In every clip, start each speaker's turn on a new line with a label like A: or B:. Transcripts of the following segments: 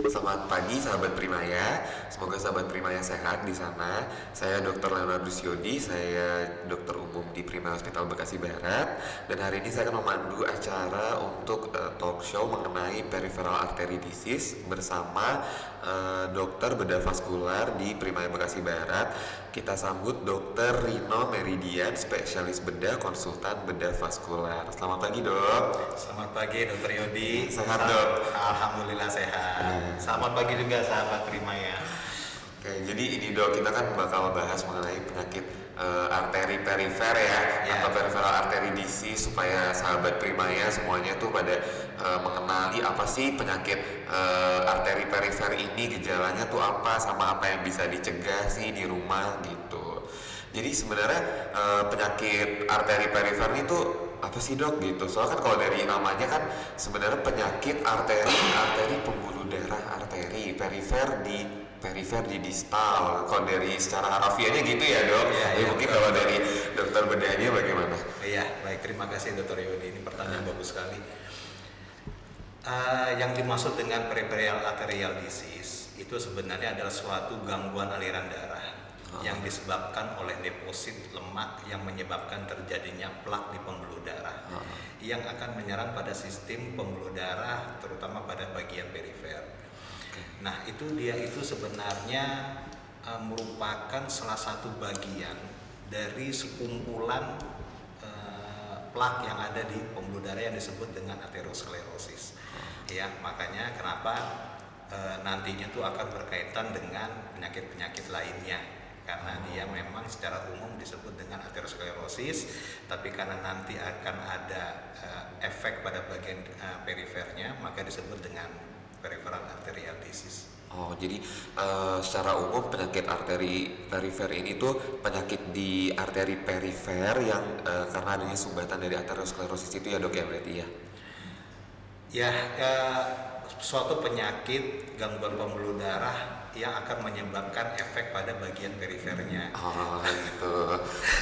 A: Selamat pagi sahabat Primaya. Semoga sahabat Primaya sehat di sana. Saya Dr. Leonardus Yodi, saya dokter umum di Primaya Hospital Bekasi Barat. Dan hari ini saya akan memandu acara untuk talk show mengenai peripheral artery disease bersama dokter bedah vaskular di Primaya Bekasi Barat. Kita sambut Dr. Rino Meridian, spesialis bedah, konsultan bedah vaskular. Selamat pagi, Dok.
B: Selamat pagi, Dr. Yodi.
A: Sehat, Dok?
B: Alhamdulillah sehat. Selamat pagi juga sahabat Primaya.
A: Oke, jadi ini Dok, kita kan bakal bahas mengenai penyakit arteri perifer ya, atau peripheral artery disease, supaya sahabat Primaya semuanya tuh pada mengenali apa sih penyakit arteri perifer ini, gejalanya tuh apa, sama apa yang bisa dicegah sih di rumah gitu. Jadi sebenarnya penyakit arteri perifer itu apa sih, Dok, gitu? Soalnya kan kalau dari namanya kan sebenarnya penyakit arteri pembuluh darah, arteri perifer di distal. Kalau dari secara harafiahnya gitu ya, Dok. Mungkin kalau dari dokter bedahnya bagaimana?
B: Iya, baik, terima kasih Dr. Yodi, ini pertanyaan bagus sekali. Yang dimaksud dengan peripheral arterial disease itu sebenarnya adalah suatu gangguan aliran darah yang disebabkan oleh deposit lemak yang menyebabkan terjadinya plak di pembuluh darah yang akan menyerang pada sistem pembuluh darah, terutama pada bagian perifer. Nah, itu sebenarnya merupakan salah satu bagian dari sekumpulan plak yang ada di pembuluh darah yang disebut dengan aterosklerosis. Ya, makanya kenapa nantinya itu akan berkaitan dengan penyakit-penyakit lainnya, karena dia memang secara umum disebut dengan aterosklerosis, tapi karena nanti akan ada efek pada bagian perifernya, maka disebut dengan peripheral arterial disease.
A: Oh, jadi secara umum penyakit arteri perifer ini tuh penyakit di arteri perifer yang karena adanya sumbatan dari aterosklerosis itu ya, Dok, ya, berarti ya?
B: Ya, suatu penyakit gangguan pembuluh darah yang akan menyebabkan efek pada bagian perifernya.
A: Oh, gitu.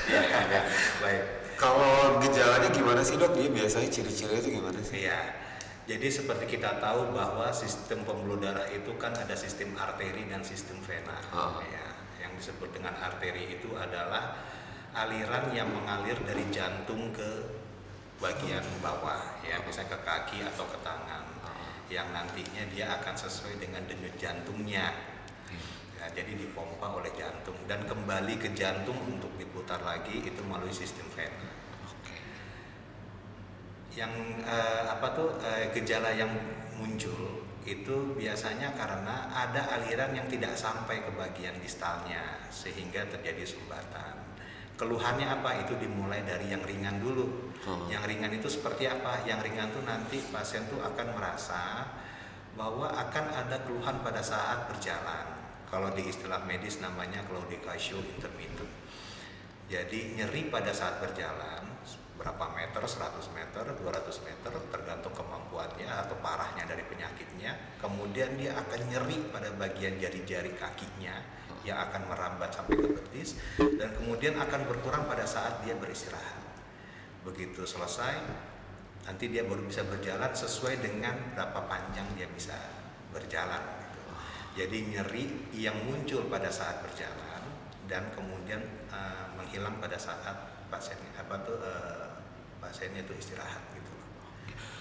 A: Ya.
B: Baik.
A: Kalau gejalanya gimana sih, Dok? Dia biasanya ciri-cirinya itu gimana sih?
B: Iya. Jadi seperti kita tahu bahwa sistem pembuluh darah itu kan ada sistem arteri dan sistem vena. Ya, yang disebut dengan arteri itu adalah aliran yang mengalir dari jantung ke bagian bawah, ya, misalnya ke kaki atau ke tangan, yang nantinya dia akan sesuai dengan denyut jantungnya. Ya, jadi dipompa oleh jantung dan kembali ke jantung untuk diputar lagi itu melalui sistem vena. Yang gejala yang muncul itu biasanya karena ada aliran yang tidak sampai ke bagian distalnya sehingga terjadi sumbatan. Keluhannya apa? Itu dimulai dari yang ringan dulu. Yang ringan itu seperti apa? Yang ringan itu nanti pasien tuh akan merasa bahwa akan ada keluhan pada saat berjalan. Kalau di istilah medis namanya claudication intermittent. Jadi nyeri pada saat berjalan berapa meter, 100 meter, 200 meter, tergantung kemampuannya atau parahnya dari penyakitnya. Kemudian dia akan nyeri pada bagian jari-jari kakinya yang akan merambat sampai ke betis, dan kemudian akan berkurang pada saat dia beristirahat. Begitu selesai, nanti dia baru bisa berjalan sesuai dengan berapa panjang dia bisa berjalan. Gitu. Jadi nyeri yang muncul pada saat berjalan dan kemudian menghilang pada saat pasiennya itu istirahat gitu.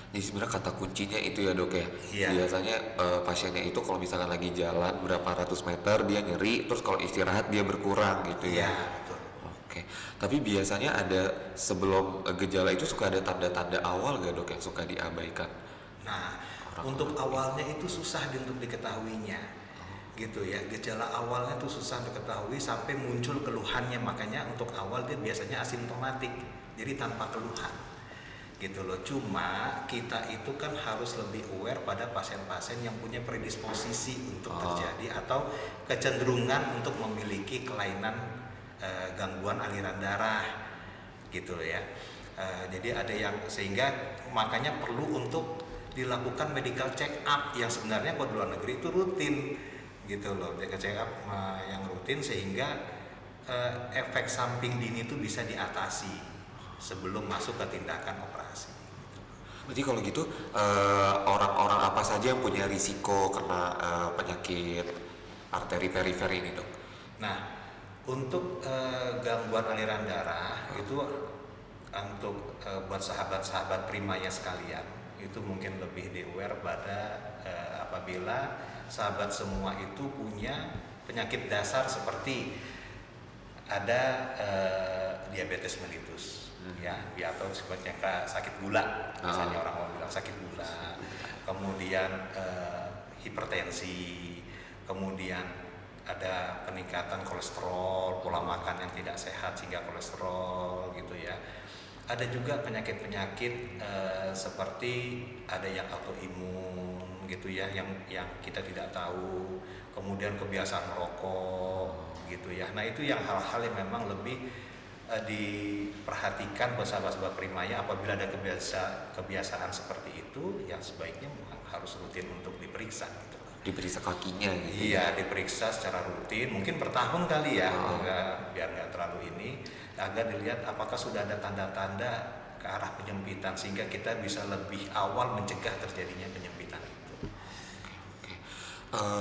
A: Jadi sebenarnya kata kuncinya itu ya, Dok, ya.
B: Iya.
A: Biasanya pasiennya itu kalau misalkan lagi jalan berapa ratus meter dia nyeri, terus kalau istirahat dia berkurang gitu ya.
B: Iya, betul.
A: Oke. Tapi biasanya ada sebelum gejala itu suka ada tanda-tanda awal gak, Dok, yang suka diabaikan?
B: Nah, untuk awalnya itu susah untuk diketahuinya. Gitu ya, gejala awalnya itu susah diketahui sampai muncul keluhannya, makanya untuk awal dia biasanya asimptomatik, jadi tanpa keluhan gitu loh. Cuma kita itu kan harus lebih aware pada pasien-pasien yang punya predisposisi untuk terjadi atau kecenderungan untuk memiliki kelainan gangguan aliran darah gitu loh ya. Jadi ada yang sehingga makanya perlu untuk dilakukan medical check up yang sebenarnya kalau di luar negeri itu rutin gitu loh, medical check up yang rutin sehingga efek samping dini itu bisa diatasi sebelum masuk ke tindakan operasi.
A: Berarti kalau gitu orang-orang apa saja yang punya risiko kena penyakit arteri perifer ini dok?
B: Nah, untuk gangguan aliran darah itu untuk buat sahabat-sahabat primanya sekalian itu mungkin lebih di-aware pada apabila sahabat semua itu punya penyakit dasar seperti ada diabetes mellitus ya atau seperti sakit gula, misalnya orang bilang sakit gula, kemudian hipertensi, kemudian ada peningkatan kolesterol, pola makan yang tidak sehat sehingga kolesterol gitu ya. Ada juga penyakit-penyakit seperti ada yang autoimun gitu ya, yang kita tidak tahu, kemudian kebiasaan merokok gitu ya. Nah itu yang hal-hal yang memang lebih diperhatikan sahabat-sahabat primaya apabila ada kebiasaan seperti itu, yang sebaiknya harus rutin untuk diperiksa gitu.
A: Diperiksa kakinya gitu.
B: Iya, diperiksa secara rutin, mungkin per tahun kali ya, biar nggak terlalu ini, agar dilihat apakah sudah ada tanda-tanda ke arah penyempitan sehingga kita bisa lebih awal mencegah terjadinya penyempitan itu.
A: Oke.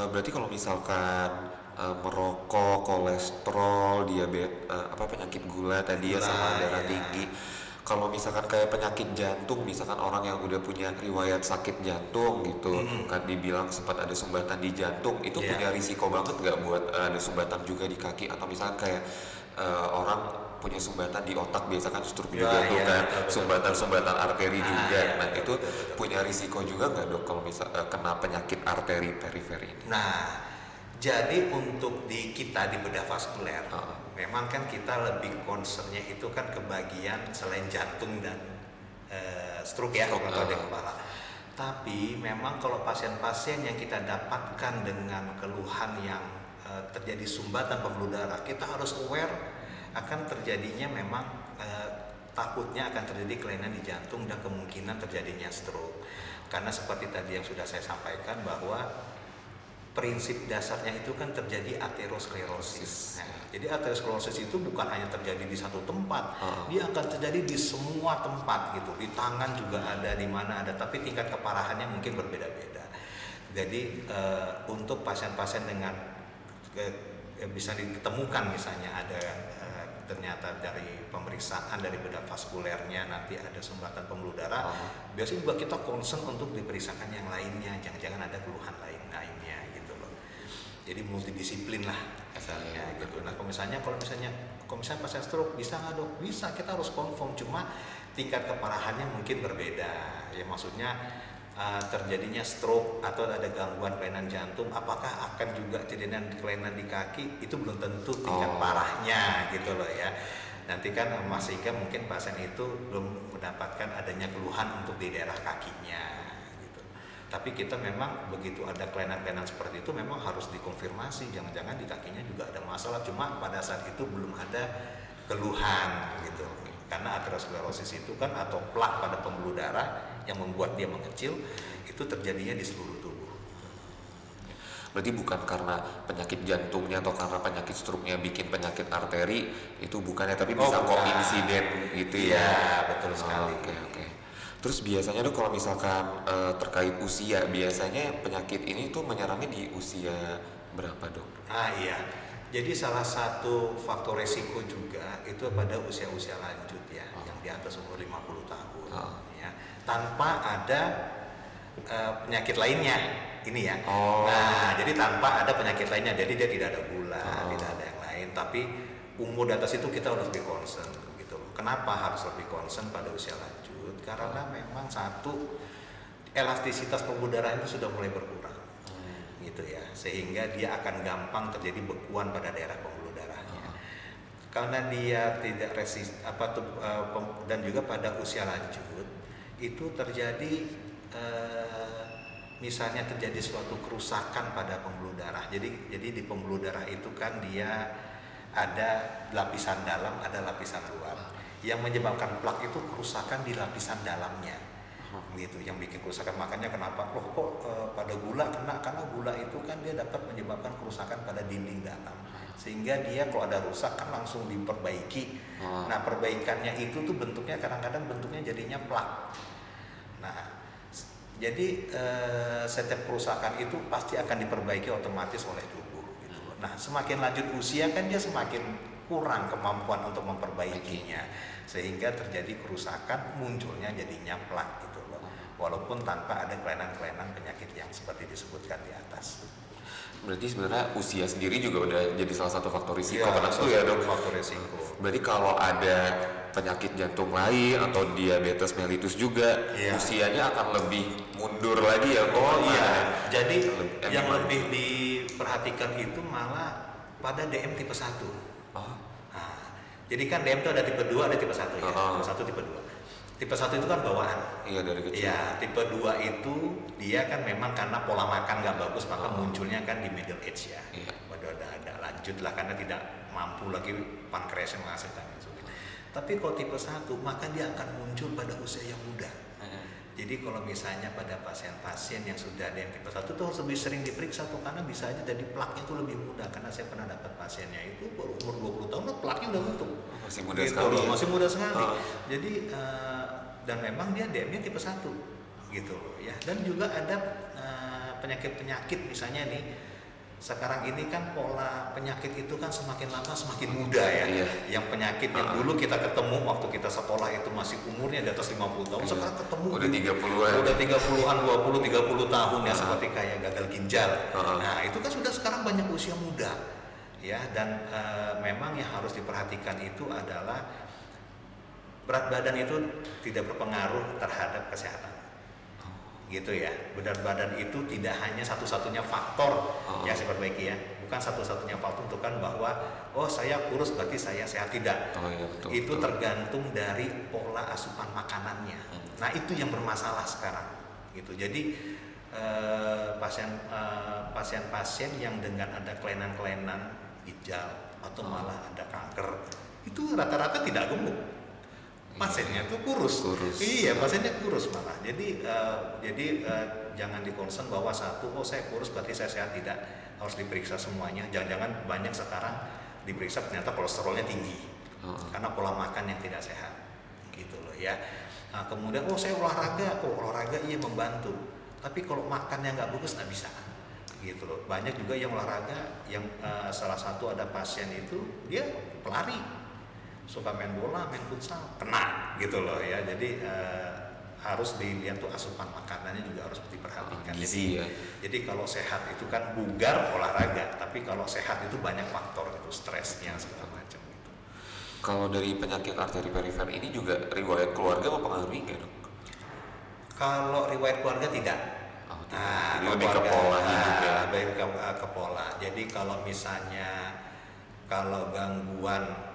A: Berarti kalau misalkan merokok, kolesterol, diabetes, penyakit gula tadi ya sama darah tinggi. Kalau misalkan kayak penyakit jantung, misalkan orang yang udah punya riwayat sakit jantung gitu, kan dibilang sempat ada sumbatan di jantung, itu punya risiko banget nggak buat ada sumbatan juga di kaki, atau misalkan kayak orang punya sumbatan di otak, biasa kan stroke juga tuh kan, sumbatan-sumbatan arteri juga. Nah itu punya risiko juga nggak dok kalau misal kena penyakit arteri perifer ini?
B: Nah, jadi untuk di kita di bedah vaskuler, memang kan kita lebih concernnya itu kan ke bagian selain jantung dan stroke ya, atau di kepala. Tapi memang kalau pasien-pasien yang kita dapatkan dengan keluhan yang terjadi sumbatan pembuluh darah, kita harus aware akan terjadinya memang takutnya akan terjadi kelainan di jantung dan kemungkinan terjadinya stroke. Karena seperti tadi yang sudah saya sampaikan bahwa prinsip dasarnya itu kan terjadi aterosklerosis. Nah, jadi aterosklerosis itu bukan hanya terjadi di satu tempat, dia akan terjadi di semua tempat gitu. Di tangan juga ada, di mana ada, tapi tingkat keparahannya mungkin berbeda-beda. Jadi untuk pasien-pasien dengan bisa ditemukan misalnya ada ternyata dari pemeriksaan dari bedah vaskulernya nanti ada sumbatan pembuluh darah, biasanya juga kita concern untuk diperiksakan yang lainnya, jangan-jangan ada keluhan lainnya gitu loh. Jadi multidisiplin lah asalnya gitu. Nah kalau misalnya pasien stroke bisa nggak dok? Bisa, kita harus confirm, cuma tingkat keparahannya mungkin berbeda. Ya maksudnya terjadinya stroke atau ada gangguan kelainan jantung, apakah akan juga terjadi kelainan di kaki, itu belum tentu tingkat parahnya gitu loh ya. Nanti kan sehingga mungkin pasien itu belum mendapatkan adanya keluhan untuk di daerah kakinya gitu. Tapi kita memang begitu ada kelainan-kelainan seperti itu memang harus dikonfirmasi, jangan-jangan di kakinya juga ada masalah, cuma pada saat itu belum ada keluhan gitu. Karena aterosklerosis itu kan atau plak pada pembuluh darah yang membuat dia mengecil, itu terjadinya di seluruh tubuh.
A: Berarti bukan karena penyakit jantungnya atau karena penyakit stroke-nya bikin penyakit arteri, itu bukannya, tapi bisa kok insiden gitu ya?
B: Iya, betul sekali.
A: Oke. Terus biasanya dok kalau misalkan terkait usia, biasanya penyakit ini tuh menyerangnya di usia berapa dok?
B: Iya. Jadi salah satu faktor resiko juga itu pada usia-usia lanjut ya, yang di atas umur 50 tahun ya, tanpa ada penyakit lainnya ini ya. Nah, jadi tanpa ada penyakit lainnya, jadi dia tidak ada gula, tidak ada yang lain, tapi umur di atas itu kita harus lebih concern gitu. Kenapa harus lebih concern pada usia lanjut? Karena memang satu, elastisitas pembuluh darah itu sudah mulai berkurang. Gitu ya, sehingga dia akan gampang terjadi bekuan pada daerah pembuluh darahnya. Karena dia tidak dan juga pada usia lanjut itu terjadi misalnya terjadi suatu kerusakan pada pembuluh darah. Jadi di pembuluh darah itu kan dia ada lapisan dalam, ada lapisan luar. Yang menyebabkan plak itu kerusakan di lapisan dalamnya. Gitu yang bikin kerusakan. Makanya kenapa pada gula kena, karena gula itu kan dia dapat menyebabkan kerusakan pada dinding dalam, sehingga dia kalau ada rusak kan langsung diperbaiki. Nah perbaikannya itu tuh bentuknya kadang-kadang bentuknya jadinya plak. Nah, jadi setiap kerusakan itu pasti akan diperbaiki otomatis oleh tubuh. Gitu. Nah, semakin lanjut usia kan dia semakin kurang kemampuan untuk memperbaikinya, sehingga terjadi kerusakan, munculnya jadinya plak gitu loh. Walaupun tanpa ada kelainan-kelainan penyakit yang seperti disebutkan di atas.
A: Berarti sebenarnya usia sendiri juga udah jadi salah satu faktor risiko
B: Ya,
A: penentu ya dok.
B: Faktor risiko.
A: Berarti kalau ada penyakit jantung lain atau diabetes mellitus juga,
B: Iya.
A: usianya akan lebih mundur lagi ya. Oh
B: Iya. Jadi yang
A: gimana?
B: lebih diperhatikan itu malah pada DM tipe 1.
A: Oh,
B: Nah, jadi kan DM itu ada tipe 2, ada tipe 1 ya.
A: Oh.
B: Tipe 1, tipe 2. Tipe 1 itu kan bawaan.
A: iya dari kecil.
B: Iya, tipe 2 itu dia kan memang karena pola makan nggak bagus, maka
A: Oh.
B: munculnya kan di middle age ya.
A: Iya.
B: Udah ada lanjut lah karena tidak mampu lagi pankreasnya menghasilkan insulin. Tapi kalau tipe 1 maka dia akan muncul pada usia yang muda. Jadi kalau misalnya pada pasien-pasien yang sudah ada yang tipe 1 tuh harus lebih sering diperiksa tuh, karena bisa aja jadi plaknya itu lebih mudah. Karena saya pernah dapat pasiennya itu baru umur 20 tahun loh, plaknya udah bentuk.
A: Masih muda
B: Gitu
A: sekali.
B: loh,
A: Ya?
B: masih muda sekali.
A: Oh.
B: Jadi dan memang dia DM-nya tipe 1 gitu loh ya. Dan juga ada penyakit-penyakit misalnya nih, sekarang ini kan pola penyakit itu kan semakin lama semakin muda ya.
A: Iya.
B: Yang penyakit yang dulu kita ketemu waktu kita sekolah itu masih umurnya di atas 50 tahun,
A: Iya.
B: sekarang ketemu
A: Udah 30-an.
B: udah 30-an, 30 tahun ya, seperti kayak gagal ginjal.
A: Uh-huh.
B: Nah, itu kan sudah sekarang banyak usia muda. Ya, dan memang yang harus diperhatikan itu adalah berat badan itu tidak berpengaruh terhadap kesehatan. Gitu ya. Berat badan itu tidak hanya satu-satunya faktor yang saya perbaiki ya. Bukan satu-satunya faktor untuk kan bahwa oh saya kurus berarti saya sehat, tidak.
A: Oh iya betul.
B: Itu
A: betul.
B: tergantung dari pola asupan makanannya. Nah, itu yang bermasalah sekarang. Gitu. Jadi pasien-pasien yang dengan ada kelainan-kelainan ginjal atau malah ada kanker itu rata-rata tidak gemuk. Pasiennya tuh kurus. Iya, pasiennya kurus malah. Jadi jangan dikonsen bahwa oh saya kurus berarti saya sehat, tidak. Harus diperiksa semuanya. Jangan-jangan banyak sekarang diperiksa ternyata kolesterolnya tinggi karena pola makan yang tidak sehat. Gitu loh ya. Nah, kemudian saya olahraga iya membantu. Tapi kalau makannya nggak bagus nggak bisa. Gitu loh. Banyak juga yang olahraga yang salah satu ada pasien itu dia pelari. Suka main bola, main futsal, kena gitu loh ya. Jadi harus dilihat tuh asupan makanannya juga harus diperhatikan.
A: Gizi ya.
B: Jadi kalau sehat itu kan bugar olahraga, tapi kalau sehat itu banyak faktor itu, stresnya segala macam gitu.
A: Kalau dari penyakit arteri perifer ini juga riwayat keluarga mempengaruhi nggak dok?
B: Kalau riwayat keluarga tidak.
A: Oh, tidak.
B: Nah,
A: Jadi lebih ke pola hidup ya.
B: Lebih ke pola. Jadi kalau misalnya gangguan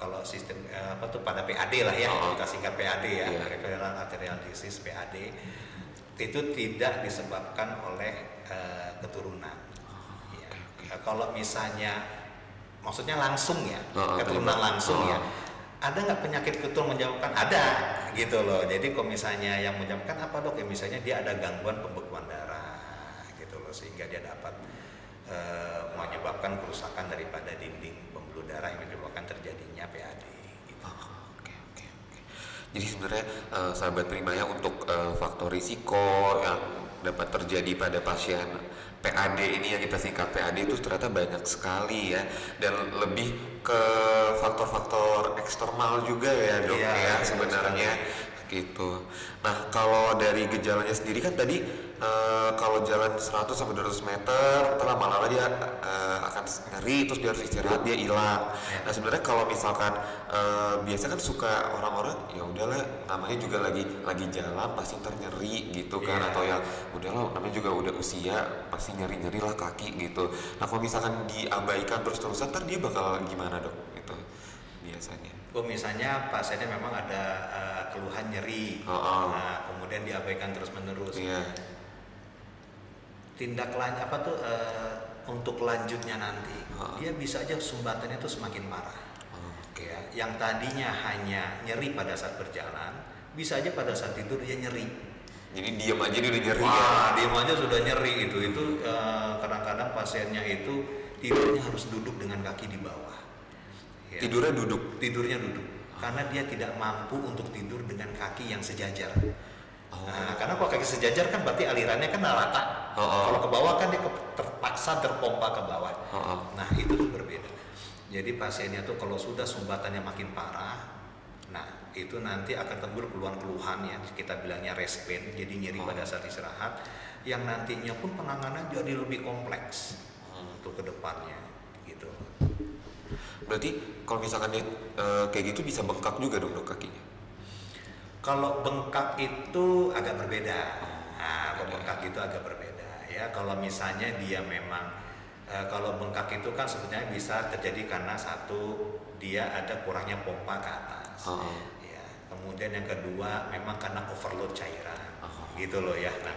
B: kalau sistem pada PAD lah ya, kita singkat PAD ya, peripheral arterial disease PAD, itu tidak disebabkan oleh keturunan. Ya. Kalau misalnya, maksudnya langsung ya, keturunan langsung ya, ada nggak penyakit keturunan menyebabkan? Ada, gitu loh. Jadi kalau misalnya yang menyebabkan apa dok? Ya misalnya dia ada gangguan pembekuan darah, gitu loh, sehingga dia dapat menyebabkan kerusakan daripada dinding pembuluh darah yang menyebabkan terjadinya PAD. Gitu.
A: Oke. Jadi sebenarnya sahabat Primaya untuk faktor risiko yang dapat terjadi pada pasien PAD ini yang kita singkat PAD itu ternyata banyak sekali ya, dan lebih ke faktor-faktor eksternal juga ya dok ya sebenarnya gitu. Nah kalau dari gejalanya sendiri kan tadi kalau jalan 100 sampai 200 meter telah lama-lama dia akan nyeri, terus dia harus istirahat, dia hilang. Nah sebenarnya kalau misalkan biasa kan suka orang-orang ya udahlah namanya juga lagi jalan pasti ntar nyeri gitu kan, atau yang udahlah namanya juga udah usia pasti nyeri lah kaki gitu. Nah kalau misalkan diabaikan terus-terusan ntar dia bakal gimana dok itu biasanya?
B: Misalnya pasiennya memang ada keluhan nyeri, nah, kemudian diabaikan terus-menerus. Tindak lanjut untuk lanjutnya nanti, dia bisa aja sumbatannya itu semakin parah. Ya, yang tadinya hanya nyeri pada saat berjalan, bisa aja pada saat tidur dia nyeri.
A: Jadi diam aja dia udah nyeri
B: Diam aja sudah nyeri itu kadang-kadang pasiennya itu tidurnya harus duduk dengan kaki di bawah. Ya. Tidurnya duduk karena dia tidak mampu untuk tidur dengan kaki yang sejajar. Nah, karena kalau kaki sejajar kan berarti alirannya kan rata. Kalau ke bawah kan dia terpaksa terpompa ke bawah. Nah itu tuh berbeda. Jadi pasiennya tuh kalau sudah sumbatannya makin parah, nah itu nanti akan timbul keluhan-keluhan ya, kita bilangnya rest pain, jadi nyeri pada saat istirahat, yang nantinya pun penanganan jadi lebih kompleks untuk kedepannya gitu.
A: Berarti kalau misalkan dia kayak gitu bisa bengkak juga dong dok kakinya?
B: Kalau bengkak itu agak berbeda. Nah, kalau bengkak itu agak berbeda ya. Kalau misalnya dia memang kalau bengkak itu kan sebenarnya bisa terjadi karena satu dia ada kurangnya pompa ke atas. Ya. Kemudian yang kedua memang karena overload cairan. Gitu loh ya. Nah,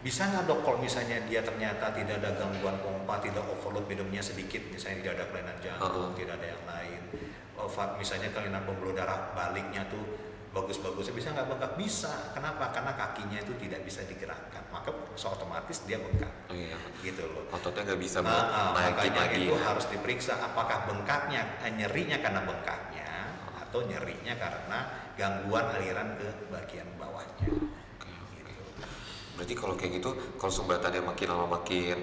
B: bisa nggak dok kalau misalnya dia ternyata tidak ada gangguan pompa, tidak overload, minumnya sedikit, misalnya tidak ada kelainan jantung, tidak ada yang lain. Misalnya kelainan pembuluh darah baliknya tuh bagus-bagusnya, bisa nggak bengkak? Bisa. Kenapa? Karena kakinya itu tidak bisa digerakkan, maka otomatis dia bengkak. Gitu loh.
A: Ototnya nggak bisa naikin lagi.
B: Itu harus diperiksa apakah bengkaknya nyerinya karena bengkaknya atau nyerinya karena gangguan aliran ke bagian bawahnya. Gitu.
A: Berarti kalau kayak gitu, kalau sumbatannya makin lama makin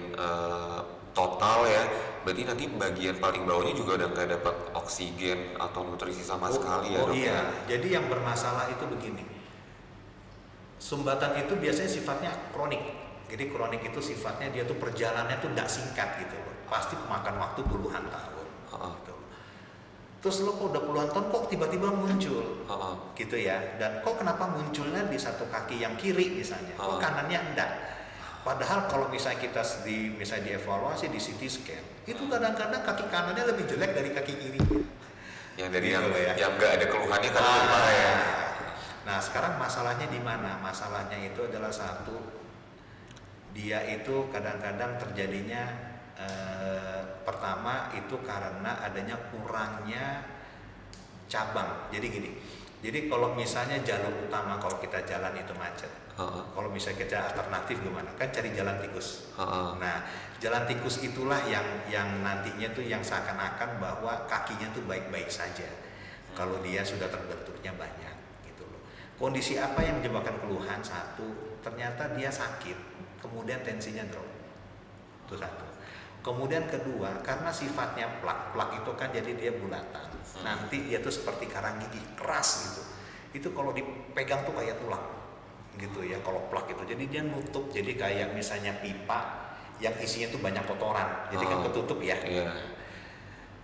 A: total ya, berarti nanti bagian paling bawahnya juga udah nggak dapat oksigen atau nutrisi sama sekali ya dok?
B: Iya, jadi yang bermasalah itu begini, sumbatan itu biasanya sifatnya kronik. Jadi kronik itu sifatnya dia tuh perjalanannya tuh nggak singkat gitu loh, pasti memakan waktu puluhan tahun. Gitu. Terus lo kok udah puluhan tahun kok tiba-tiba muncul, gitu ya? Dan kok kenapa munculnya di satu kaki yang kiri misalnya, kok kanannya enggak? Padahal kalau misalnya kita misalnya dievaluasi di CT scan, itu kadang-kadang kaki kanannya lebih jelek dari kaki kirinya.
A: Yang dari gitu yang nggak ada keluhannya kan lebih parah ya.
B: Nah sekarang masalahnya di mana? Masalahnya itu adalah satu, dia itu kadang-kadang terjadinya pertama itu karena adanya kurangnya cabang. Jadi gini. Jadi kalau misalnya jalur utama kalau kita jalan itu macet, kalau misalnya kita alternatif gimana? Kan cari jalan tikus. Nah, jalan tikus itulah yang nantinya tuh yang seakan-akan bahwa kakinya tuh baik-baik saja. Kalau dia sudah terbentuknya banyak, gitu loh. Kondisi apa yang menyebabkan keluhan? Satu, ternyata dia sakit, kemudian tensinya drop. Itu satu. Kemudian kedua, karena sifatnya plak itu kan jadi dia bulatan. Nanti dia tuh seperti karang gigi keras gitu. Itu kalau dipegang tuh kayak tulang gitu ya kalau plak itu. Jadi dia nutup, jadi kayak misalnya pipa yang isinya tuh banyak kotoran. Jadi kan ketutup ya.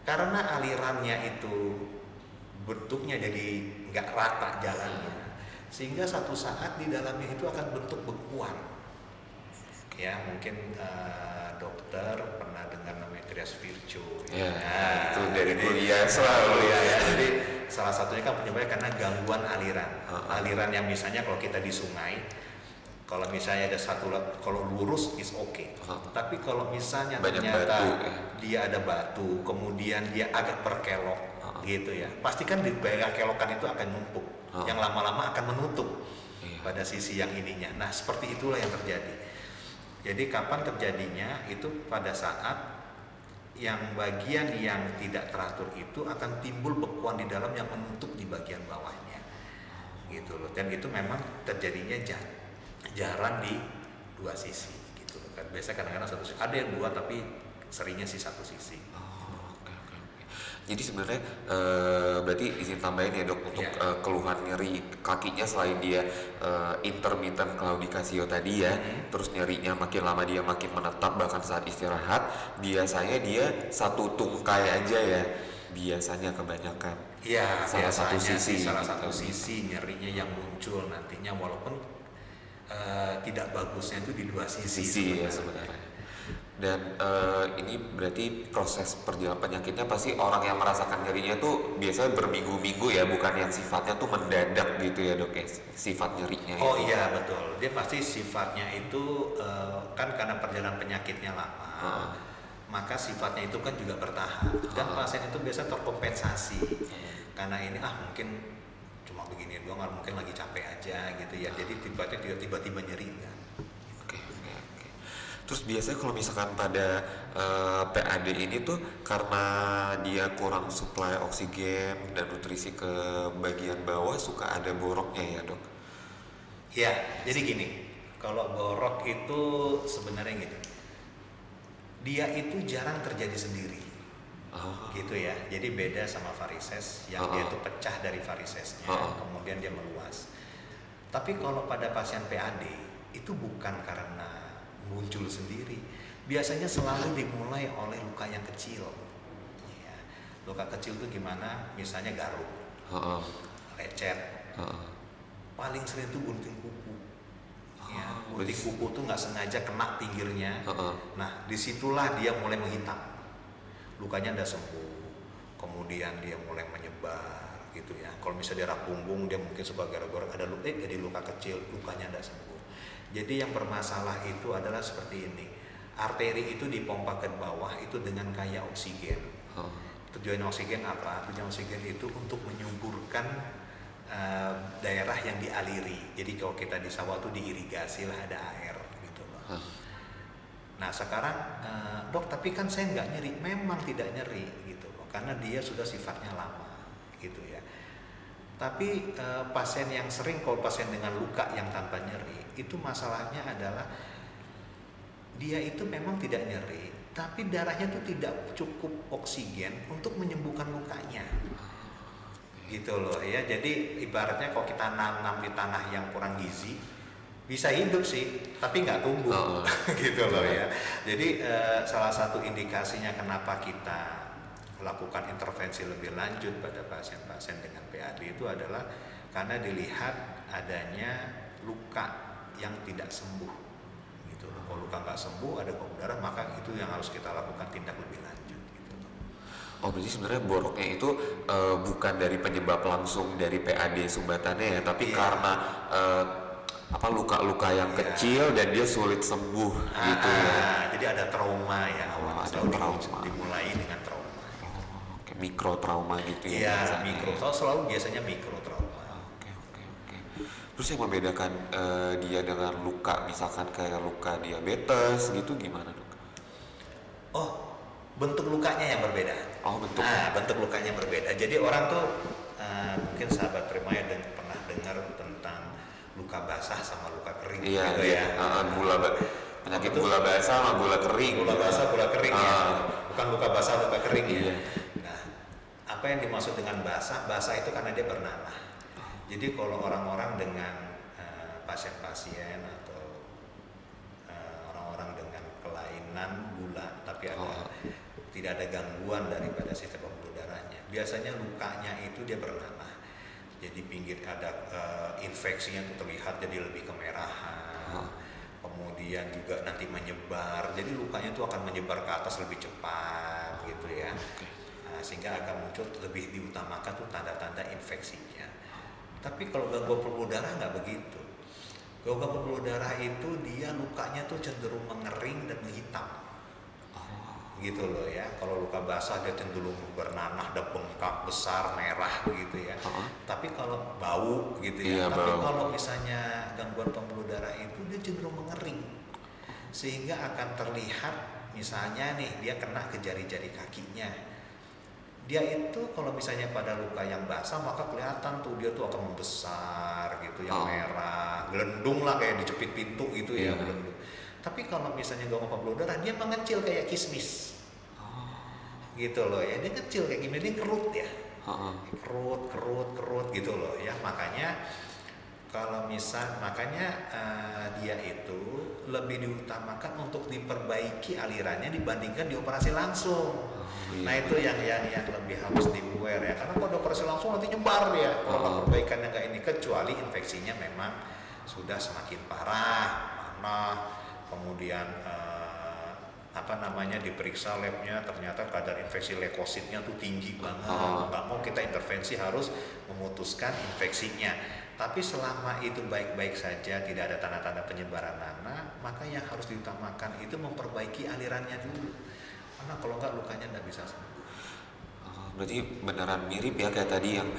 B: Karena alirannya itu bentuknya jadi nggak rata jalannya, sehingga satu saat di dalamnya itu akan bentuk bekuan. Ya mungkin dokter pernah dengar namanya trias virtue
A: ya. Nah, itu dari kuliah selalu ya.
B: Jadi salah satunya kan penyebabnya karena gangguan aliran. Aliran yang misalnya kalau kita di sungai, kalau misalnya ada satu, kalau lurus is okay. Tapi kalau misalnya
A: banyak
B: ternyata
A: batu,
B: dia ada batu, kemudian dia agak berkelok, gitu ya. Pastikan di bagian kelokan itu akan numpuk, yang lama-lama akan menutup pada sisi yang ininya. Nah seperti itulah yang terjadi. Jadi kapan terjadinya itu pada saat yang bagian yang tidak teratur itu akan timbul bekuan di dalam yang menutup di bagian bawahnya, gitu loh. Dan itu memang terjadinya jarang di dua sisi, gitu loh. Kan biasa kadang-kadang satu sisi, ada yang dua tapi seringnya sih satu sisi.
A: Jadi sebenarnya berarti izin tambahin ya dok untuk keluhan nyeri kakinya selain dia intermittent claudication tadi ya, terus nyerinya makin lama dia makin menetap bahkan saat istirahat, biasanya dia satu tungkai aja ya biasanya kebanyakan.
B: Iya,
A: salah satu
B: sisi nyerinya yang muncul nantinya walaupun tidak bagusnya itu di dua sisi
A: ya sebenarnya. Dan ini berarti proses perjalanan penyakitnya pasti orang yang merasakan nyerinya tuh biasanya berminggu-minggu ya, bukan yang sifatnya tuh mendadak gitu ya dok ya, sifat nyerinya.
B: Iya betul, dia pasti sifatnya itu kan karena perjalanan penyakitnya lama, maka sifatnya itu kan juga bertahap. Dan pasien itu biasa terkompensasi karena ini mungkin cuma begini doang, mungkin lagi capek aja gitu ya, jadi tiba-tiba nyeri kan.
A: Terus biasanya kalau misalkan pada PAD ini tuh karena dia kurang suplai oksigen dan nutrisi ke bagian bawah suka ada boroknya ya dok?
B: Ya, jadi gini, kalau borok itu sebenarnya gini, dia itu jarang terjadi sendiri, gitu ya. Jadi beda sama varises yang dia itu pecah dari varisesnya, kemudian dia meluas. Tapi kalau pada pasien PAD itu bukan karena muncul sendiri, biasanya selalu dimulai oleh luka yang kecil. Ya. Luka kecil itu gimana? Misalnya garuk, lecet. Paling sering itu gunting kuku. Ya, gunting kuku tuh nggak sengaja kena pinggirnya. Nah, disitulah dia mulai menghitam. Lukanya udah sembuh, kemudian dia mulai menyebar, gitu ya. Kalau misalnya daerah punggung, dia mungkin suka gara-gara ada luka, jadi luka kecil, lukanya udah sembuh. Jadi yang bermasalah itu adalah seperti ini. Arteri itu dipompa ke bawah itu dengan kayak oksigen. Tujuan oksigen apa? Tujuan oksigen itu untuk menyuburkan daerah yang dialiri. Jadi kalau kita di sawah tuh diirigasi lah, ada air gitu loh. Nah sekarang dok, tapi kan saya nggak nyeri. Memang tidak nyeri gitu loh, karena dia sudah sifatnya lama gitu ya. Tapi pasien yang sering, kalau pasien dengan luka yang tanpa nyeri, itu masalahnya adalah dia itu memang tidak nyeri, tapi darahnya tuh tidak cukup oksigen untuk menyembuhkan lukanya. Gitu loh ya. Jadi ibaratnya kalau kita nanam di tanah yang kurang gizi, bisa hidup sih tapi nggak tumbuh. Gitu loh ya. Jadi salah satu indikasinya kenapa kita lakukan intervensi lebih lanjut pada pasien-pasien dengan PAD itu adalah karena dilihat adanya luka yang tidak sembuh gitu loh. Kalau luka nggak sembuh, ada pembuluh darah, maka itu yang harus kita lakukan tindak lebih lanjut.
A: Oh, berarti sebenarnya boroknya itu bukan dari penyebab langsung dari PAD sumbatannya ya, tapi karena luka-luka yang kecil dan dia sulit sembuh gitu ya.
B: Jadi ada trauma ya,
A: ada trauma.
B: Dimulai dengan trauma.
A: Kayak mikro trauma gitu ya.
B: Iya, mikro. Selalu biasanya mikro trauma.
A: Oke. Terus yang membedakan dia dengan luka, misalkan kayak luka diabetes gitu, gimana dok?
B: Oh, bentuk lukanya yang berbeda. Bentuk lukanya berbeda. Jadi orang tuh mungkin sahabat Primaya pernah dengar tentang luka basah sama luka kering gitu ya.
A: Penyakit gula basah sama gula kering.
B: Gula basah, gula kering ya. Bukan luka basah, luka kering ya.
A: Iya.
B: Nah, apa yang dimaksud dengan basah? Basah itu karena dia bernanah. Jadi kalau orang-orang dengan pasien-pasien atau orang-orang dengan kelainan gula tapi tidak ada gangguan daripada sistem pembuluh darahnya, biasanya lukanya itu dia bernanah. Jadi pinggir ada infeksinya tuh terlihat jadi lebih kemerahan. Kemudian juga nanti menyebar. Jadi lukanya itu akan menyebar ke atas lebih cepat gitu ya. Nah, sehingga akan muncul lebih diutamakan tuh tanda-tanda infeksinya. Tapi kalau gangguan pembuluh darah nggak begitu. Gangguan pembuluh darah itu dia lukanya tuh cenderung mengering dan menghitam. Gitu loh ya. Kalau luka basah dia cenderung bernanah, ada bengkak besar merah begitu ya. Tapi kalau bau gitu ya. Tapi kalau misalnya gangguan pembuluh darah itu dia cenderung mengering, sehingga akan terlihat misalnya nih dia kena ke jari-jari kakinya. Dia itu kalau misalnya pada luka yang basah maka kelihatan tuh dia tuh akan membesar gitu, yang merah, gelendung lah kayak dijepit pintu gitu ya, gelendung. Tapi kalau misalnya gangguan pembuluh darah dia mengecil kayak kismis. Gitu loh ya, dia kecil kayak gini, dia kerut ya. Kerut gitu loh ya. Makanya kalau dia itu lebih diutamakan untuk diperbaiki alirannya dibandingkan dioperasi langsung. Nah itu yang lebih harus di-aware ya, karena kalau dioperasi langsung nanti nyebar ya. Kalau perbaikannya nggak ini, kecuali infeksinya memang sudah semakin parah, kemudian diperiksa labnya ternyata kadar infeksi leukositnya tuh tinggi banget. Nggak mau kita intervensi, harus memutuskan infeksinya. Tapi selama itu baik-baik saja, tidak ada tanda-tanda penyebaran nanah, maka yang harus diutamakan itu memperbaiki alirannya dulu. Karena kalau nggak lukanya nggak bisa sembuh.
A: Berarti beneran mirip ya kayak tadi yang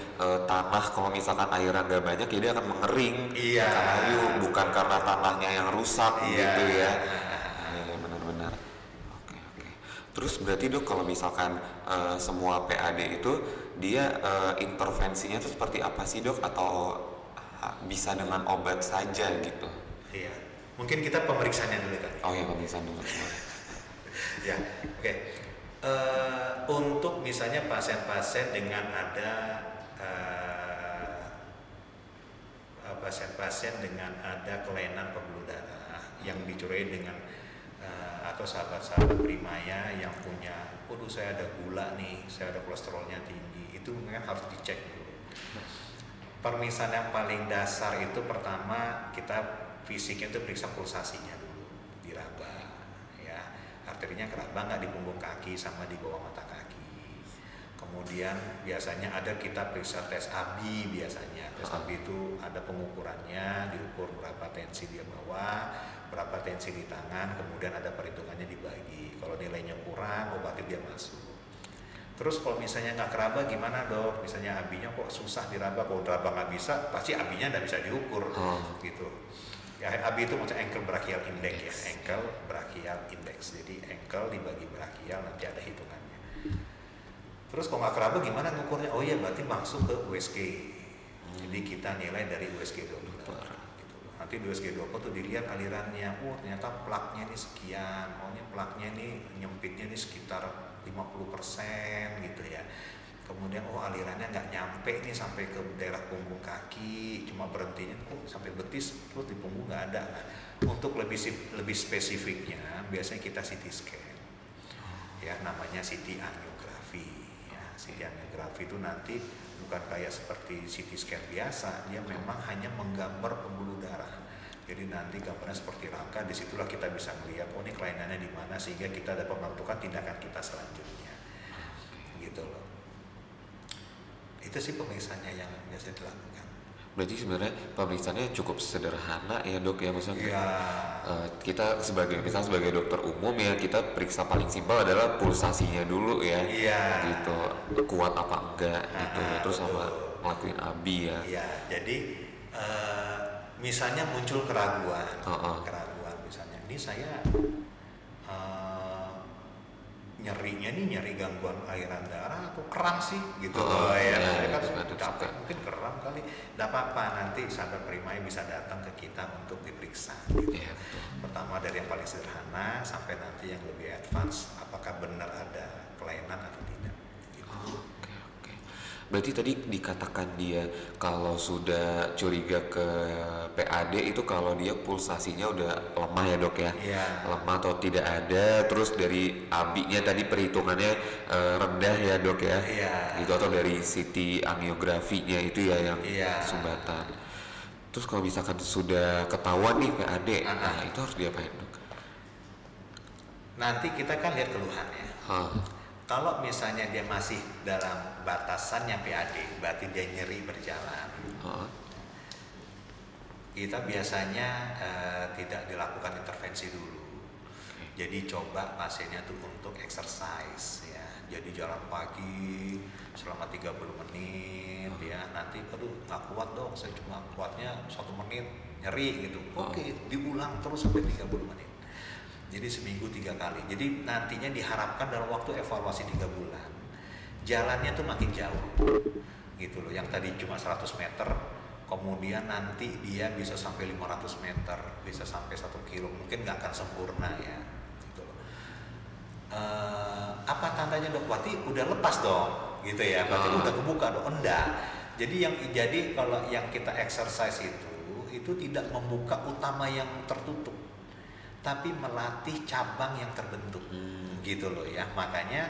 A: tanah, kalau misalkan airan nggak banyak ya dia akan mengering. Karena bukan karena tanahnya yang rusak gitu ya. Benar-benar. Oke. Terus berarti dok kalau misalkan semua PAD itu dia intervensinya itu seperti apa sih dok? Atau bisa dengan obat saja gitu.
B: Iya. Mungkin kita pemeriksaannya dulu kan.
A: Oh iya, pemeriksaan dulu.
B: Ya, oke. Untuk misalnya pasien-pasien dengan ada pasien-pasien dengan ada kelainan pembuluh darah yang dicurigai dengan atau sahabat-sahabat primaya yang punya, waduh saya ada gula nih, saya ada kolesterolnya tinggi, itu memang harus dicek dulu. Pemeriksaan yang paling dasar itu pertama kita fisiknya itu periksa pulsasinya dulu, diraba, ya arterinya keraba nggak di punggung kaki sama di bawah mata kaki. Kemudian biasanya ada kita periksa tes ABI biasanya. Tes ABI itu ada pengukurannya, diukur berapa tensi di bawah, berapa tensi di tangan, kemudian ada perhitungannya dibagi. Kalau nilainya kurang, berarti dia masuk. Terus kalau misalnya nggak keraba gimana dok? Misalnya ABI-nya kok susah diraba, kalau diraba nggak bisa, pasti ABI-nya nggak bisa diukur, gitu. Ya ABI itu maksudnya ankle brachial index ya, ankle brachial index. Jadi ankle dibagi brachial nanti ada hitungannya. Terus kalau nggak keraba gimana ngukurnya? Oh iya berarti masuk ke USG. Jadi kita nilai dari USG Doppler. Gitu. Nanti di USG Doppler tuh dilihat alirannya. Oh ternyata plaknya ini sekian. Oh ini plaknya ini nyempitnya ini sekitar 50% gitu ya. Kemudian oh alirannya nggak nyampe nih sampai ke daerah punggung kaki, cuma berhentinya kok sampai betis, terus di punggung nggak ada. Nah, untuk lebih spesifiknya biasanya kita CT scan. Ya namanya CT angiografi. CT angiografi itu nanti bukan kayak seperti CT scan biasa, dia memang hanya menggambar pembuluh darah. Jadi nanti gambarnya seperti rangka, disitulah kita bisa melihat oh ini kelainannya di mana sehingga kita dapat menentukan tindakan kita selanjutnya. Gitu loh. Itu sih pemeriksaannya yang biasa dilakukan.
A: Berarti sebenarnya pemeriksaannya cukup sederhana ya dok ya, maksudnya
B: ya.
A: Kita sebagai dokter umum ya kita periksa paling simpel adalah pulsasinya dulu ya, gitu kuat apa enggak gitu, terus sama ngelakuin ABI ya.
B: Iya, jadi misalnya muncul keraguan misalnya ini saya nyerinya nih nyeri gangguan aliran darah atau kram sih gitu saya kan capek mungkin kram kali, tidak apa-apa nanti sahabat primaya bisa datang ke kita untuk diperiksa gitu. Pertama dari yang paling sederhana sampai nanti yang lebih advance apakah benar ada kelainan atau tidak gitu.
A: Berarti tadi dikatakan dia kalau sudah curiga ke PAD itu kalau dia pulsasinya udah lemah ya dok ya, lemah atau tidak ada, terus dari ABI-nya tadi perhitungannya rendah ya dok ya, gitu, atau dari CT angiografinya itu ya yang sumbatan. Terus kalau misalkan sudah ketahuan nih PAD, nah itu harus diapain dok?
B: Nanti kita kan lihat keluhannya. Kalau misalnya dia masih dalam batasannya PAD, berarti dia nyeri berjalan. Kita biasanya tidak dilakukan intervensi dulu. Jadi coba pasiennya tuh untuk exercise ya. Jadi jalan pagi selama 30 menit ya. Nanti aduh nggak kuat dong, saya cuma kuatnya 1 menit nyeri gitu. Oke, diulang terus sampai 30 menit. Jadi seminggu 3 kali. Jadi nantinya diharapkan dalam waktu evaluasi 3 bulan jalannya tuh makin jauh gitu loh. Yang tadi cuma 100 meter kemudian nanti dia bisa sampai 500 meter, bisa sampai 1 kilo. Mungkin nggak akan sempurna ya gitu loh. Apa tandanya dok? Berarti udah lepas dong gitu ya, berarti udah kebuka dong. Enggak. Jadi kalau yang kita exercise itu tidak membuka utama yang tertutup, tapi melatih cabang yang terbentuk gitu loh ya. Makanya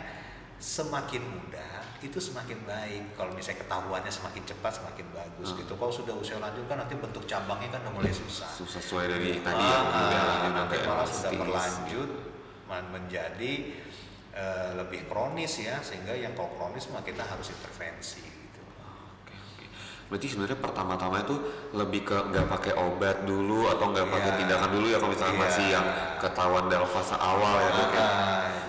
B: semakin muda itu semakin baik. Kalau misalnya ketahuannya semakin cepat semakin bagus gitu. Kalau sudah usia lanjut kan nanti bentuk cabangnya kan udah mulai susah
A: sesuai dari tadi yang
B: nanti malah sudah berlanjut menjadi lebih kronis ya, sehingga yang kalau kronis mah kita harus intervensi.
A: Berarti sebenarnya pertama-tama itu lebih ke nggak pakai obat dulu atau nggak pakai tindakan dulu ya kalau misalnya masih yang ketahuan dalam fase awal ya dok ya.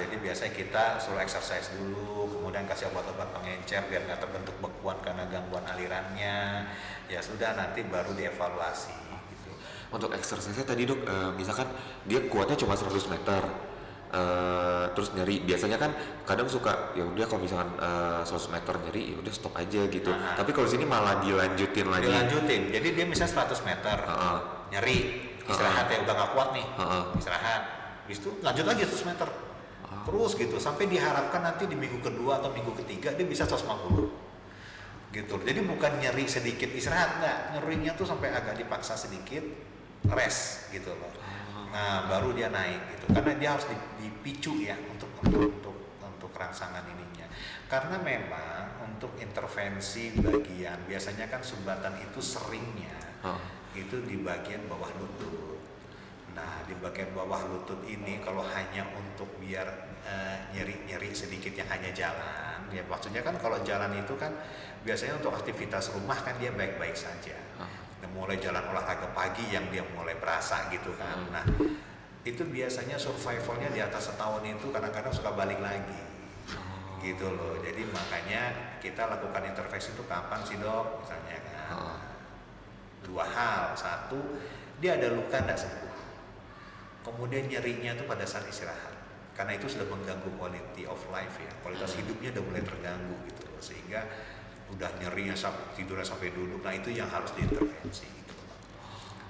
B: Jadi biasanya kita suruh exercise dulu, kemudian kasih obat-obat pengencer biar nggak terbentuk bekuan karena gangguan alirannya. Ya sudah nanti baru dievaluasi gitu.
A: Untuk exercise tadi dok, misalkan dia kuatnya cuma 100 meter, terus nyeri, biasanya kan kadang suka ya udah kalau misalkan 100 meter nyeri ya udah stop aja gitu. Tapi kalau sini malah dilanjutin lagi.
B: Dilanjutin. Jadi dia misalnya 100 meter nyeri, istirahat ya udah nggak kuat nih, istirahat. Habis itu lanjut lagi 100 meter. Terus gitu sampai diharapkan nanti di minggu kedua atau minggu ketiga dia bisa 150 gitu. Jadi bukan nyeri sedikit istirahat, nggak, nyerinya tuh sampai agak dipaksa sedikit rest gitu loh. Nah baru dia naik gitu, karena dia harus dipicu ya untuk rangsangan ininya. Karena memang untuk intervensi bagian biasanya kan sumbatan itu seringnya itu di bagian bawah lutut. Nah di bagian bawah lutut ini kalau hanya untuk biar nyeri sedikit yang hanya jalan, ya maksudnya kan kalau jalan itu kan biasanya untuk aktivitas rumah kan dia baik-baik saja. Mulai jalan olahraga pagi yang dia mulai berasa gitu kan. Nah itu biasanya survivalnya di atas setahun itu kadang-kadang suka balik lagi gitu loh. Jadi makanya kita lakukan intervensi itu kapan sih dok misalnya kan. Dua hal, satu dia ada luka tidak sembuh, kemudian nyerinya itu pada saat istirahat, karena itu sudah mengganggu quality of life ya, kualitas hidupnya udah mulai terganggu gitu loh. Sehingga udah nyerinya tidurnya sampai duduk, nah itu yang harus diintervensi gitu.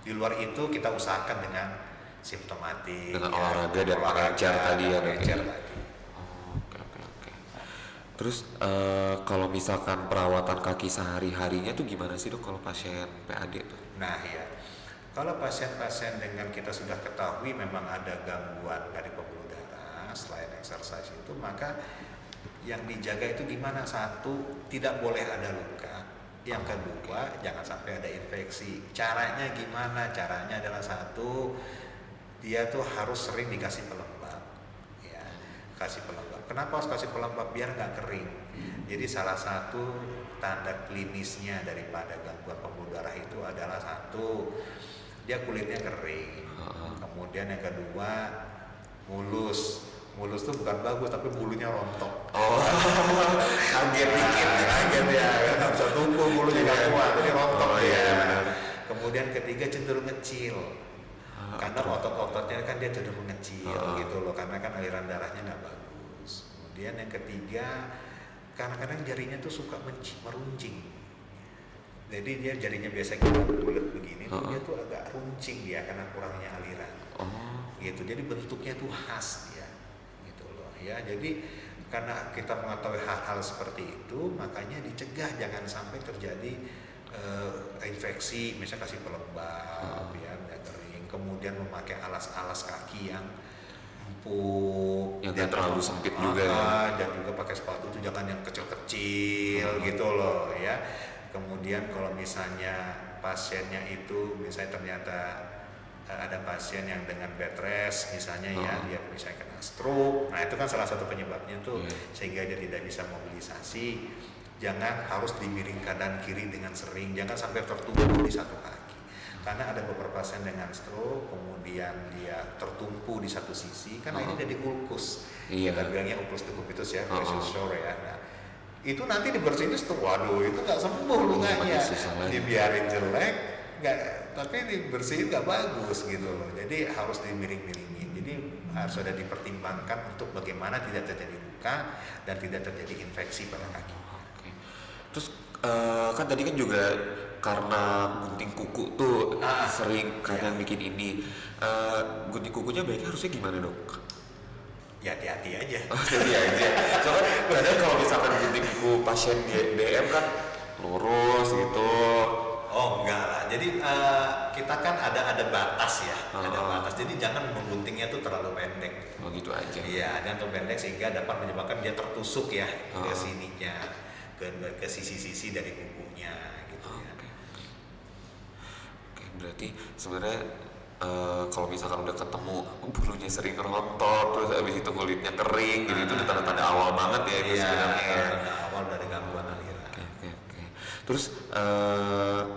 B: Di luar itu kita usahakan dengan simptomatik,
A: dengan olahraga dan pengejar tadi ya. Oke. Terus kalau misalkan perawatan kaki sehari-harinya tuh gimana sih dok kalau pasien PAD tuh?
B: Nah ya, kalau pasien-pasien dengan kita sudah ketahui memang ada gangguan dari pembuluh darah selain exercise itu, maka yang dijaga itu gimana? Satu, tidak boleh ada luka. Yang kedua, jangan sampai ada infeksi. Caranya gimana? Caranya adalah satu, dia tuh harus sering dikasih pelembab. Ya, kasih pelembab. Kenapa harus kasih pelembab? Biar nggak kering. Jadi salah satu tanda klinisnya daripada gangguan pembuluh darah itu adalah satu, dia kulitnya kering. Kemudian yang kedua, mulus tuh bukan bagus tapi bulunya rontok. Kaget ya, nggak bisa tumbuh, bulunya nggak kuat jadi rontok ya. Kemudian ketiga cenderung ngecil, karena otot-ototnya kan dia cenderung ngecil gitu loh, karena kan aliran darahnya nggak bagus. Kemudian yang ketiga, kadang-kadang jarinya tuh suka meruncing. Jadi dia jarinya biasa kita bulat begini, dia tuh agak runcing dia karena kurangnya aliran. Gitu, jadi bentuknya tuh khas dia. Ya, jadi karena kita mengetahui hal-hal seperti itu, makanya dicegah jangan sampai terjadi infeksi, misalnya kasih pelembab, ya, kering, kemudian memakai alas-alas kaki yang empuk,
A: yang tidak terlalu sempit juga ya,
B: dan juga pakai sepatu itu jangan yang kecil-kecil gitu loh ya. Kemudian kalau misalnya pasiennya itu misalnya ternyata ada pasien yang dengan bed rest misalnya ya, dia misalnya kena stroke, nah itu kan salah satu penyebabnya tuh sehingga dia tidak bisa mobilisasi. Jangan harus dimiring kanan kiri dengan sering, jangan sampai tertumpu di satu kaki, karena ada beberapa pasien dengan stroke kemudian dia tertumpu di satu sisi karena ini dari ulkus, kita bilangnya ulkus decubitus ya, pressure sore ya. Nah itu nanti dibersihin waduh itu nggak sembuh lukanya, dibiarin jelek nggak, tapi dibersihin nggak bagus gitu loh. Jadi harus dimiring-miringin. Jadi harus ada dipertimbangkan untuk bagaimana tidak terjadi luka dan tidak terjadi infeksi pada kaki.
A: Terus kan tadi kan juga karena gunting kuku tuh sering kadang bikin ini. Gunting kukunya baiknya harusnya gimana dok?
B: Ya hati-hati aja.
A: Hati-hati aja. Soalnya kadang kalau misalkan gunting kuku pasien DM kan lurus gitu.
B: Oh enggak lah, jadi kita kan ada batas ya, ada batas. Jadi jangan mengguntingnya tuh terlalu pendek.
A: Oh gitu aja.
B: Iya, dan terlalu pendek sehingga dapat menyebabkan dia tertusuk ya ke sininya, ke sisi-sisi dari kukunya gitu ya.
A: Oke, berarti sebenarnya kalau misalkan udah ketemu bulunya sering rontok, terus abis itu kulitnya kering, gitu itu udah tanda-tanda awal banget ya itu sebenarnya. Iya,
B: tanda awal dari gangguan aliran.
A: Terus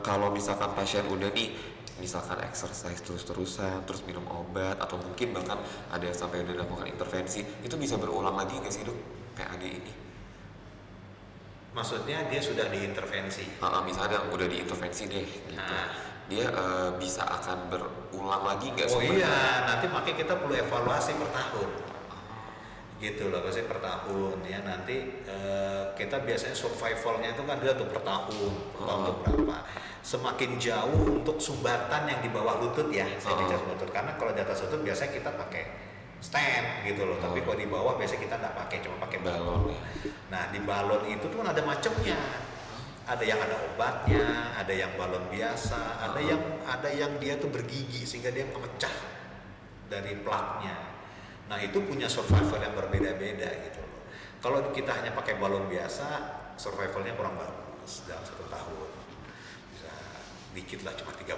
A: kalau misalkan pasien udah nih misalkan exercise terus-terusan, terus minum obat atau mungkin bahkan ada yang sampai udah dilakukan intervensi, itu bisa berulang lagi nggak sih dok PAD ini?
B: Maksudnya dia sudah diintervensi?
A: Misalnya udah diintervensi deh gitu, dia bisa akan berulang lagi nggak?
B: Oh iya, nanti makanya kita perlu evaluasi per tahun. gitu loh, pasti per tahun ya. Nanti kita biasanya survivalnya itu kan dia tuh per tahun tuh berapa. Semakin jauh untuk sumbatan yang di bawah lutut ya, saya di atas lutut, karena kalau di atas lutut biasanya kita pakai stand gitu loh, tapi kalau di bawah biasanya kita nggak pakai, cuma pakai balon. Nah di balon itu tuh ada macamnya, ada yang ada obatnya, ada yang balon biasa, ada yang dia tuh bergigi sehingga dia memecah dari plaknya. Nah itu punya survival yang berbeda-beda gitu loh. Kalau kita hanya pakai balon biasa, survivalnya kurang bagus dalam 1 tahun, bisa dikit lah, cuma 30%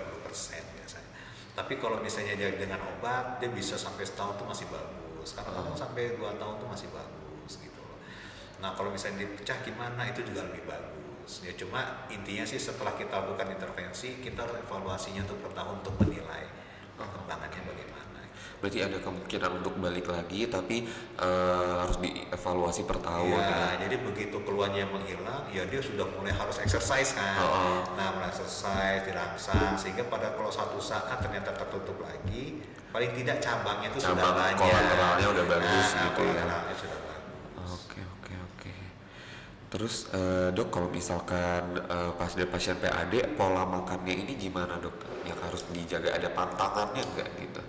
B: biasanya. Tapi kalau misalnya dia dengan obat, dia bisa sampai setahun tuh masih bagus, kadang-kadang sampai 2 tahun tuh masih bagus gitu loh. Nah kalau misalnya dipecah gimana, itu juga lebih bagus ya. Cuma intinya sih setelah kita lakukan intervensi, kita harus evaluasinya tuh per tahun untuk menilai perkembangannya bagaimana.
A: Berarti ada kemungkinan untuk balik lagi, tapi harus dievaluasi per tahun
B: ya. Jadi begitu keluarnya menghilang, ya dia sudah mulai harus exercise kan. Nah mulai exercise, dirangsang, sehingga pada kalau satu saat ternyata tertutup lagi, paling tidak cabangnya itu sudah banyak.
A: Kolateralnya udah bagus gitu ya.
B: Kolateralnya sudah bagus.
A: Oke. Terus dok, kalau misalkan pasien PAD, pola makannya ini gimana dok? Yang harus dijaga, ada pantangannya nggak gitu?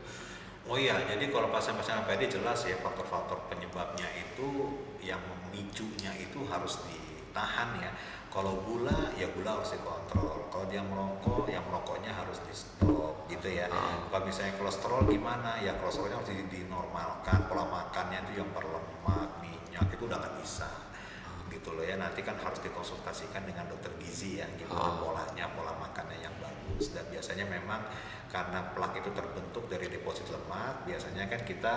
B: Oh iya, jadi kalau pasien-pasien PAD jelas ya, faktor-faktor penyebabnya itu yang memicunya itu harus ditahan ya. Kalau gula, ya gula harus dikontrol. Kalau dia merokok, ya merokoknya harus di stop gitu ya. Kalau misalnya kolesterol gimana, ya kolesterolnya harus dinormalkan. Pola makannya itu yang berlemak, minyak, itu udah nggak bisa gitu loh ya. Nanti kan harus dikonsultasikan dengan dokter gizi ya, gimana polanya, pola makannya yang bagus. Dan biasanya memang karena plak itu terbentuk dari deposit lemak, biasanya kan kita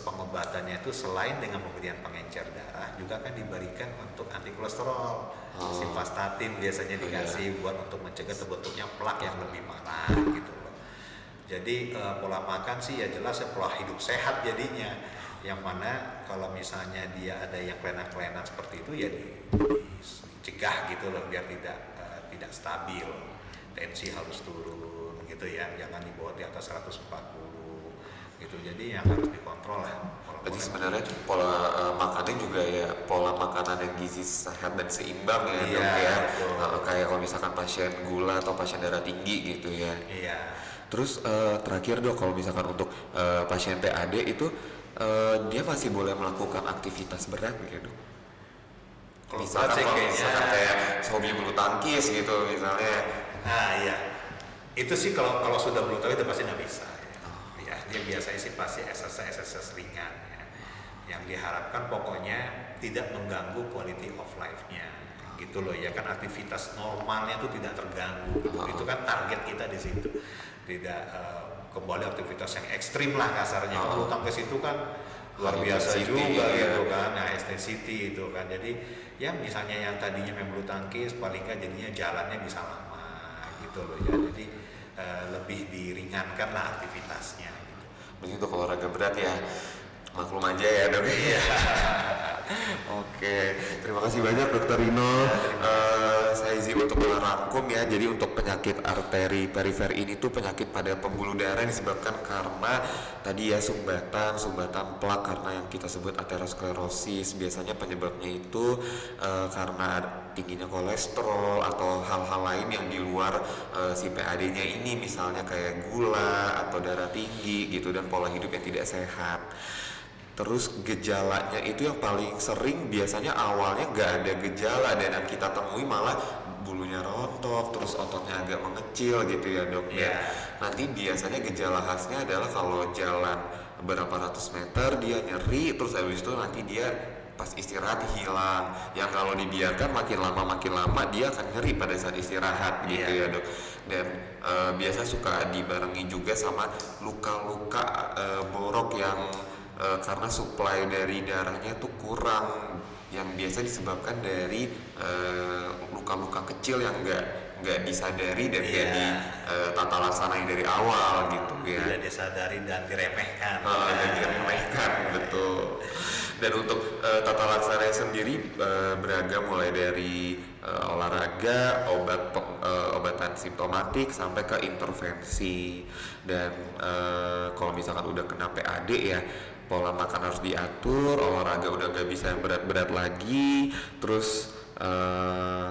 B: pengobatannya itu selain dengan pemberian pengencer darah, juga kan diberikan untuk anti kolesterol. Simvastatin biasanya dikasih buat untuk mencegah terbentuknya plak yang lebih parah gitu loh. Jadi pola makan sih ya jelas ya, pola hidup sehat jadinya, yang mana kalau misalnya dia ada yang kelainan-kelainan seperti itu ya dicegah gitu loh, biar tidak stabil. Tensi harus turun gitu ya, jangan dibawa di atas 140 gitu. Jadi yang harus dikontrol lah.
A: Jadi sebenarnya pola makannya juga ya pola makanan yang gizi sehat dan seimbang ya dok ya. Kayak kalau misalkan pasien gula atau pasien darah tinggi gitu ya.
B: Iya.
A: Terus terakhir dok, kalau misalkan untuk pasien PAD itu dia masih boleh melakukan aktivitas berat gitu dok? Misalkan kayak hobi bulu tangkis gitu misalnya.
B: Nah iya, itu sih kalau sudah bulu tangkis itu pasti nggak bisa ya. Dia biasanya sih pasti exercise ringan ya. Yang diharapkan pokoknya tidak mengganggu quality of life-nya gitu loh ya, kan aktivitas normalnya tuh tidak terganggu gitu. Itu kan target kita di situ, tidak kembali aktivitas yang ekstrim lah kasarnya. Bulu tangkis itu kan luar biasa juga gitu kan, nah intensity itu kan. Jadi ya misalnya yang tadinya main bulu tangkis, paling nggak jadinya jalannya bisa lama gitu loh ya. Jadi lebih diringankan lah aktivitasnya gitu.
A: Begitu kalau olahraga berat ya, maklum aja ya dok. Oke, terima kasih banyak Dokter Rino. Saya izin untuk merangkum ya. Jadi untuk penyakit arteri perifer ini tuh penyakit pada pembuluh darah yang disebabkan karena tadi ya sumbatan plak, karena yang kita sebut aterosklerosis. Biasanya penyebabnya itu karena tingginya kolesterol atau hal-hal lain yang di luar si PAD-nya ini, misalnya kayak gula atau darah tinggi gitu, dan pola hidup yang tidak sehat. Terus gejalanya itu yang paling sering biasanya awalnya nggak ada gejala, dan yang kita temui malah bulunya rontok, terus ototnya agak mengecil gitu ya dok. Nanti biasanya gejala khasnya adalah kalau jalan berapa ratus meter dia nyeri, terus habis itu nanti dia pas istirahat hilang. Yang kalau dibiarkan makin lama dia akan nyeri pada saat istirahat gitu ya dok. Dan biasa suka dibarengi juga sama luka-luka borok yang karena suplai dari darahnya tuh kurang, yang biasa disebabkan dari luka-luka kecil yang nggak disadari dan nggak ditata laksanai dari awal gitu ya.
B: Tidak disadari dan diremehkan.
A: Betul. Dan untuk tata laksana sendiri beragam, mulai dari olahraga, obatan simptomatik sampai ke intervensi. Dan kalau misalkan udah kena PAD ya, pola makan harus diatur, olahraga udah nggak bisa yang berat-berat lagi, terus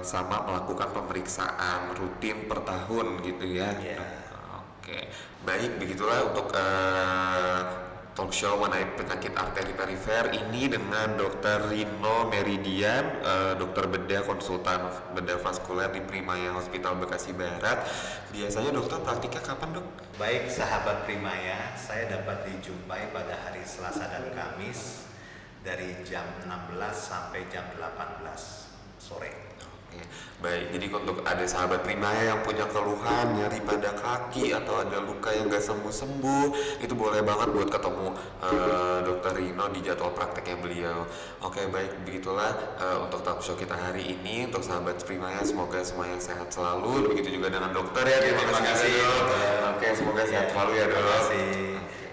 A: sama melakukan pemeriksaan rutin per tahun gitu ya. Oke, baik, begitulah untuk talk show mengenai penyakit arteri perifer ini dengan Dr. Rino Meridian, dokter bedah konsultan bedah vaskuler di Primaya Hospital Bekasi Barat. Biasanya dokter praktiknya kapan, dok?
B: Baik sahabat Primaya, saya dapat dijumpai pada hari Selasa dan Kamis dari jam 16 sampai jam 18 sore.
A: Baik, jadi untuk ada sahabat Primaya yang punya keluhan nyeri pada kaki atau ada luka yang gak sembuh-sembuh, itu boleh banget buat ketemu Dr. Rino di jadwal prakteknya beliau. Oke, baik, begitulah untuk talk show kita hari ini. Untuk sahabat Primaya, semoga semuanya sehat selalu. Begitu juga dengan dokter ya. Terima kasih. Oke, semoga sehat selalu ya, dok.
B: Terima kasih.